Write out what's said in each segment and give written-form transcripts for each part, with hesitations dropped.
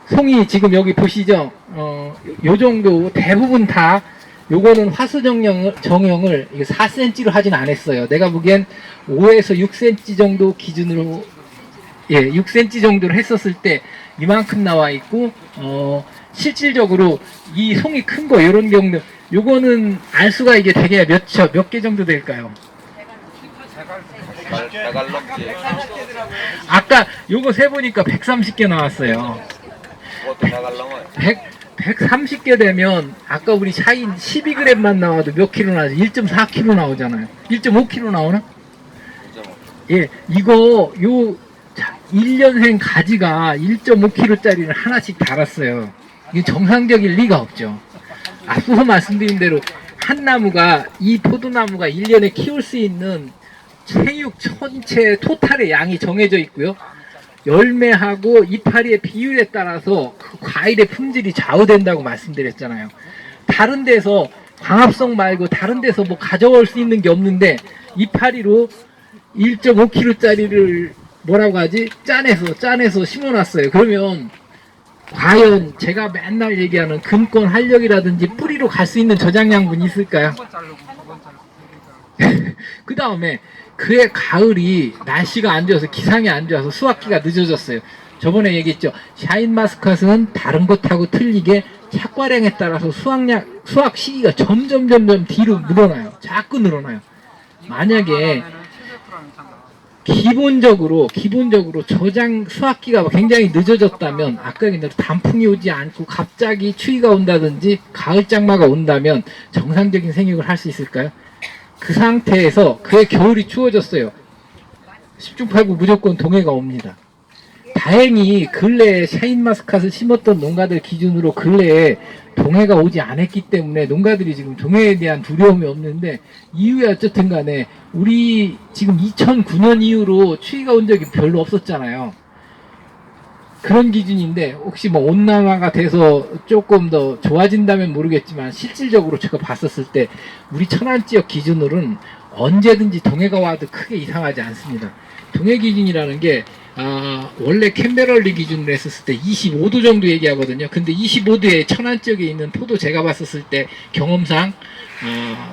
송이 지금 여기 보시죠? 요 정도 대부분 다 요거는 화수 정형을 4cm로 하진 않았어요. 내가 보기엔 5에서 6cm 정도 기준으로 6cm 정도로 했었을 때 이만큼 나와 있고 실질적으로 이 송이 큰 거 요런 경우 요거는 알수가 이게 되게 몇 개 정도 될까요? 아까 요거 세보니까 130개 나왔어요. 130개 되면 아까 우리 샤인 12g만 나와도 몇 킬로 나오죠? 1.4kg 나오잖아요. 1.5kg 나오나? 예, 이거 요 1년생 가지가 1.5kg짜리를 하나씩 달았어요. 이게 정상적일 리가 없죠. 앞서 말씀드린 대로 한 나무가, 이 포도나무가 1년에 키울 수 있는 생육 전체 토탈의 양이 정해져 있고요. 열매하고 이파리의 비율에 따라서 그 과일의 품질이 좌우된다고 말씀드렸잖아요. 다른 데서 광합성 말고 다른 데서 뭐 가져올 수 있는 게 없는데 이파리로 1.5kg짜리를 뭐라고 하지? 짜내서 심어놨어요. 그러면 과연 제가 맨날 얘기하는 금권 활력이라든지 뿌리로 갈 수 있는 저장량분이 있을까요? 그 다음에 그해 가을이 날씨가 안 좋아서 기상이 안 좋아서 수확기가 늦어졌어요. 저번에 얘기했죠. 샤인마스카스는 다른 것하고 틀리게 착과량에 따라서 수확 시기가 점점 뒤로 늘어나요. 자꾸 늘어나요. 만약에 기본적으로 저장 수확기가 굉장히 늦어졌다면 아까 얘기한 대로 단풍이 오지 않고 갑자기 추위가 온다든지 가을 장마가 온다면 정상적인 생육을 할 수 있을까요? 그 상태에서 그의 겨울이 추워졌어요. 10중 8구 무조건 동해가 옵니다. 다행히 근래에 샤인마스카스를 심었던 농가들 기준으로 근래에 동해가 오지 않았기 때문에 농가들이 지금 동해에 대한 두려움이 없는데, 이후에 어쨌든 간에 우리 지금 2009년 이후로 추위가 온 적이 별로 없었잖아요. 그런 기준인데 혹시 뭐 온난화가 돼서 조금 더 좋아진다면 모르겠지만 실질적으로 제가 봤었을 때 우리 천안 지역 기준으로는 언제든지 동해가 와도 크게 이상하지 않습니다. 동해 기준이라는 게 원래 캠베럴리 기준으로 했었을 때 25도 정도 얘기하거든요. 근데 25도에 천안 지역에 있는 포도 제가 봤었을 때 경험상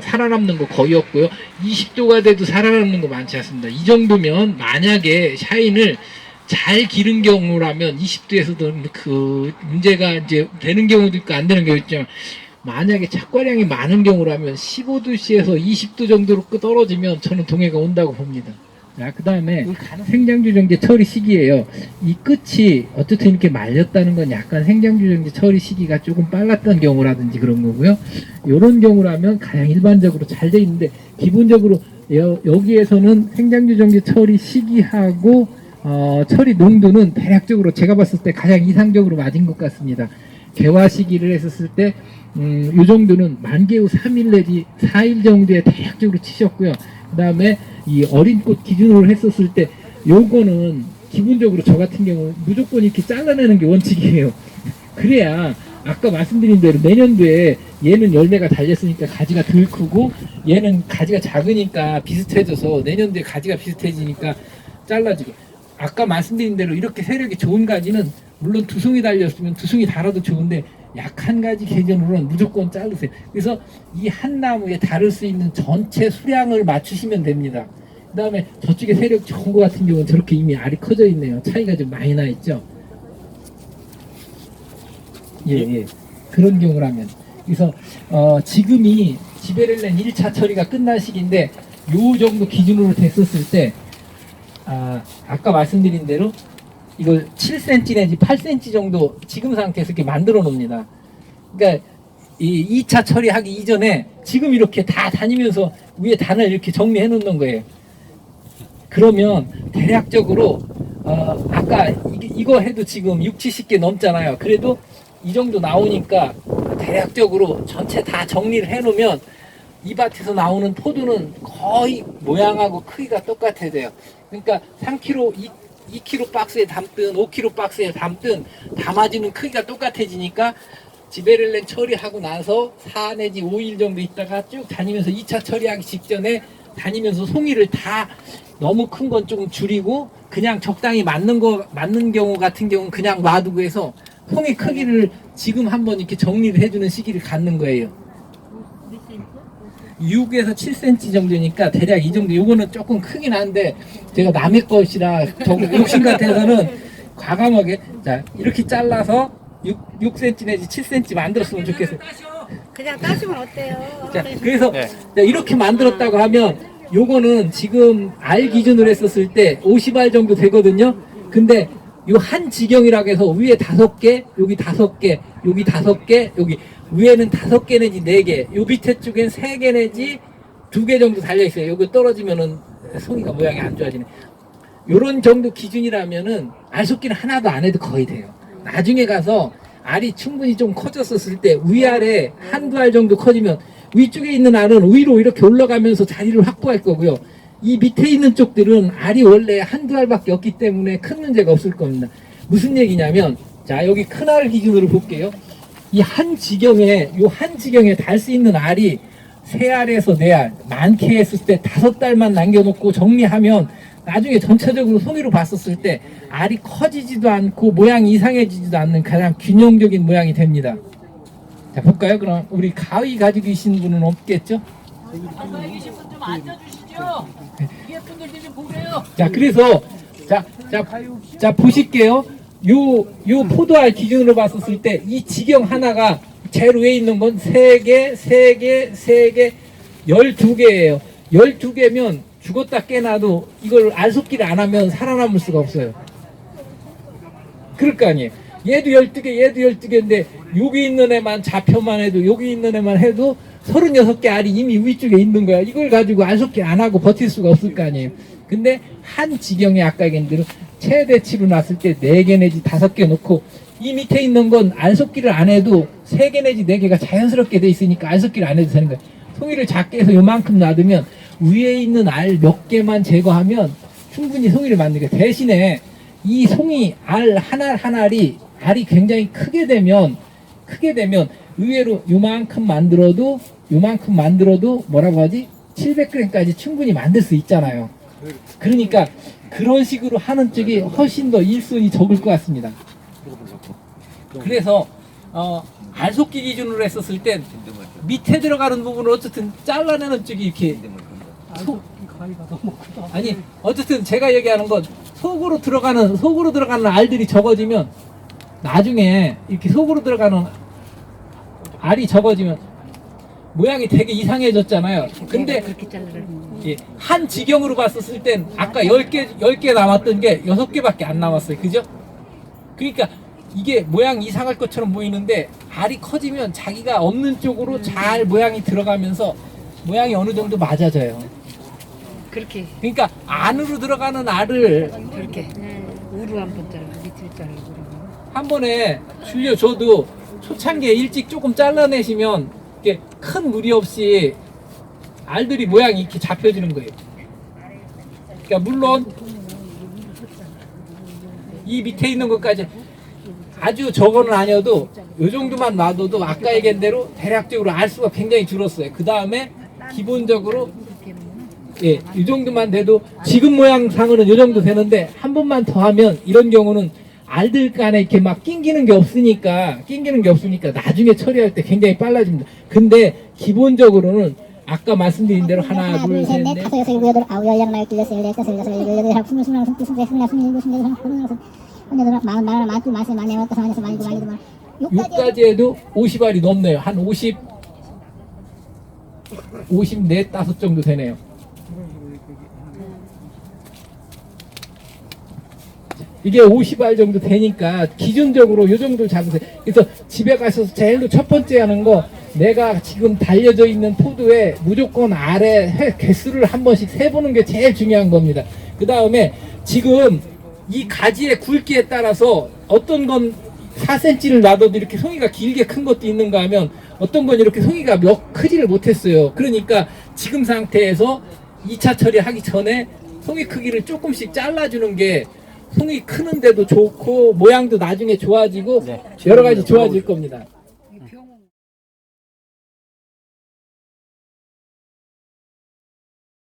살아남는 거 거의 없고요. 20도가 돼도 살아남는 거 많지 않습니다. 이 정도면 만약에 샤인을 잘 기른 경우라면 20도에서도 그 문제가 이제 되는 경우도 있고 안 되는 경우도 있지만, 만약에 착과량이 많은 경우라면 15도씨에서 20도 정도로 떨어지면 저는 동해가 온다고 봅니다. 자, 그 다음에 생장주정제 처리 시기예요. 이 끝이 어쨌든 이렇게 말렸다는 건 약간 생장주정제 처리 시기가 조금 빨랐던 경우라든지 그런 거고요. 이런 경우라면 가장 일반적으로 잘 돼 있는데, 기본적으로 여기에서는 생장주정제 처리 시기하고 처리 농도는 대략적으로 제가 봤을 때 가장 이상적으로 맞은 것 같습니다. 개화 시기를 했었을 때 요 정도는 만개 후 3일 내지 4일 정도에 대략적으로 치셨고요. 그 다음에 이 어린 꽃 기준으로 했었을 때 요거는 기본적으로 저 같은 경우는 무조건 이렇게 잘라내는 게 원칙이에요. 그래야 아까 말씀드린 대로 내년도에 얘는 열매가 달렸으니까 가지가 덜 크고 얘는 가지가 작으니까 비슷해져서 내년도에 가지가 비슷해지니까 잘라지고, 아까 말씀드린 대로 이렇게 세력이 좋은 가지는 물론 두 송이 달렸으면 두 송이 달아도 좋은데 약한 가지 기준으로는 무조건 자르세요. 그래서 이 한 나무에 다룰 수 있는 전체 수량을 맞추시면 됩니다. 그 다음에 저쪽에 세력 좋은 것 같은 경우는 저렇게 이미 알이 커져 있네요. 차이가 좀 많이 나 있죠. 예. 그런 경우라면. 그래서 지금이 지베렐렌 1차 처리가 끝난 시기인데 요 정도 기준으로 됐었을 때 아까 말씀드린 대로 이걸 7cm 내지 8cm 정도 지금 상태에서 이렇게 만들어 놓습니다. 그러니까 이 2차 처리하기 이전에 지금 이렇게 다 다니면서 위에 단을 이렇게 정리해 놓는 거예요. 그러면 대략적으로 아까 이거 해도 지금 6, 70개 넘잖아요. 그래도 이 정도 나오니까 대략적으로 전체 다 정리를 해 놓으면 이 밭에서 나오는 포도는 거의 모양하고 크기가 똑같아야 돼요. 그러니까 3kg, 2kg 박스에 담든 5kg 박스에 담든 담아지는 크기가 똑같아지니까 지베렐렌 처리하고 나서 4 내지 5일 정도 있다가 쭉 다니면서 2차 처리하기 직전에 다니면서 송이를 다 너무 큰 건 조금 줄이고 그냥 적당히 맞는 경우 같은 경우는 그냥 놔두고 해서 송이 크기를 지금 한번 이렇게 정리를 해주는 시기를 갖는 거예요. 6에서 7cm 정도니까 대략 이 정도. 요거는 조금 크긴 한데 제가 남의 것이라 욕심 같아서는 과감하게 자 이렇게 잘라서 6cm 내지 7cm 만들었으면 좋겠어요. 그냥 따시면 어때요? 자 그래서 자, 이렇게 만들었다고 하면 요거는 지금 알 기준으로 했었을 때 50알 정도 되거든요. 근데 요 한 지경이라고 해서 위에 5개, 여기 5개, 여기 5개, 여기 위에는 5개 내지 4개, 요 밑에 쪽엔 3개 내지 2개 정도 달려있어요. 요거 떨어지면은 송이가 모양이 안 좋아지네. 요런 정도 기준이라면은 알속기는 하나도 안 해도 거의 돼요. 나중에 가서 알이 충분히 좀 커졌었을 때 위아래 한두 알 정도 커지면 위쪽에 있는 알은 위로 이렇게 올라가면서 자리를 확보할 거고요. 이 밑에 있는 쪽들은 알이 원래 한두 알밖에 없기 때문에 큰 문제가 없을 겁니다. 무슨 얘기냐면 자 여기 큰 알 기준으로 볼게요. 이 한 지경에 요 한 지경에 달 수 있는 알이 3알에서 4알 많게 했을 때 5달만 남겨놓고 정리하면 나중에 전체적으로 송이로 봤었을 때 알이 커지지도 않고 모양이 이상해지지도 않는 가장 균형적인 모양이 됩니다. 자 볼까요? 그럼 우리 가위 가지고 계신 분은 없겠죠? 가까이 계신 분 좀 앉아주시죠. 뒤에 분들도 좀 보세요. 자 그래서 자 보실게요. 요 포도알 기준으로 봤었을 때 이 지경 하나가 제일 위에 있는 건 3개, 3개, 3개, 12개예요. 12개면 죽었다 깨나도 이걸 알속기를 안 하면 살아남을 수가 없어요. 그럴 거 아니에요. 얘도 12개, 얘도 12개인데 여기 있는 애만 좌표만 해도 여기 있는 애만 해도 36개 알이 이미 위쪽에 있는 거야. 이걸 가지고 알속기 안 하고 버틸 수가 없을 거 아니에요. 근데 한 지경에 아까 얘기한 대로 최대치로 놨을 때 4개 내지 5개 놓고 이 밑에 있는 건 알속기를 안 해도 3개 내지 4개가 자연스럽게 돼 있으니까 알속기를 안 해도 되는 거예요. 송이를 작게 해서 요만큼 놔두면 위에 있는 알 몇 개만 제거하면 충분히 송이를 만들게. 대신에 이 송이 알 하나알이 알이 굉장히 크게 되면 의외로 요만큼 만들어도 뭐라고 하지? 700g까지 충분히 만들 수 있잖아요. 그러니까 그런 식으로 하는 쪽이 훨씬 더 일손이 적을 것 같습니다. 그래서 알속기 기준으로 했었을 땐 밑에 들어가는 부분을 어쨌든 잘라내는 쪽이 이렇게 아니 어쨌든 제가 얘기하는 건 속으로 들어가는 알들이 적어지면 나중에 이렇게 속으로 들어가는 알이 적어지면 모양이 되게 이상해졌잖아요. 근데 그렇게 자르라고. 예, 한 지경으로 봤었을 땐 아까 10개 남았던 게 6개밖에 안 남았어요. 그죠? 그러니까 이게 모양 이상할 것처럼 보이는데 알이 커지면 자기가 없는 쪽으로 잘 모양이 들어가면서 모양이 어느 정도 맞아져요. 그렇게 그러니까 안으로 들어가는 알을 그렇게 우루 한번 자르고 밑을 자르고 한 번에 줄여줘도 초창기에 일찍 조금 잘라내시면 이렇게 큰 무리 없이 알들이 모양이 이렇게 잡혀지는 거예요. 그러니까 물론 이 밑에 있는 것까지 아주 적어는 아니어도 이 정도만 놔둬도 아까 얘기한 대로 대략적으로 알 수가 굉장히 줄었어요. 그 다음에 기본적으로 예, 이 정도만 돼도 지금 모양상으로는 이 정도 되는데 한 번만 더 하면 이런 경우는 알들 간에 이렇게 막 낑기는 게 없으니까 나중에 처리할 때 굉장히 빨라집니다. 근데 기본적으로는 아까 말씀드린 대로 하나, 둘, 셋, 넷, 다섯, 여섯, 일곱, 여덟, 아홉, 열, 열하나, 열둘, 열셋, 열넷, 다섯, 여섯, 일곱, 여덟, 아홉, 스물, 스물하나, 스물둘, 스물셋, 스물넷, 스물일곱, 스물여덟, 스물여덟, 스물여덟, 마흔, 마흔, 마흔둘, 마흔셋, 마흔넷, 마흔다섯, 마흔여섯, 마흔일곱, 마흔여덟, 마흔 6까지 해도 50알이 넘네요. 한 54, 5 정도 되네요. 이게 50알 정도 되니까 기준적으로 요 정도 잡으세요. 그래서 집에 가셔서 제일로 첫 번째 하는 거 내가 지금 달려져 있는 포도에 무조건 알의 개수를 한 번씩 세보는 게 제일 중요한 겁니다. 그 다음에 지금 이 가지의 굵기에 따라서 어떤 건 4cm를 놔둬도 이렇게 송이가 길게 큰 것도 있는가 하면 어떤 건 이렇게 송이가 크지를 못했어요. 그러니까 지금 상태에서 2차 처리하기 전에 송이 크기를 조금씩 잘라주는 게 송이 크는데도 좋고 모양도 나중에 좋아지고 여러 가지 좋아질 겁니다.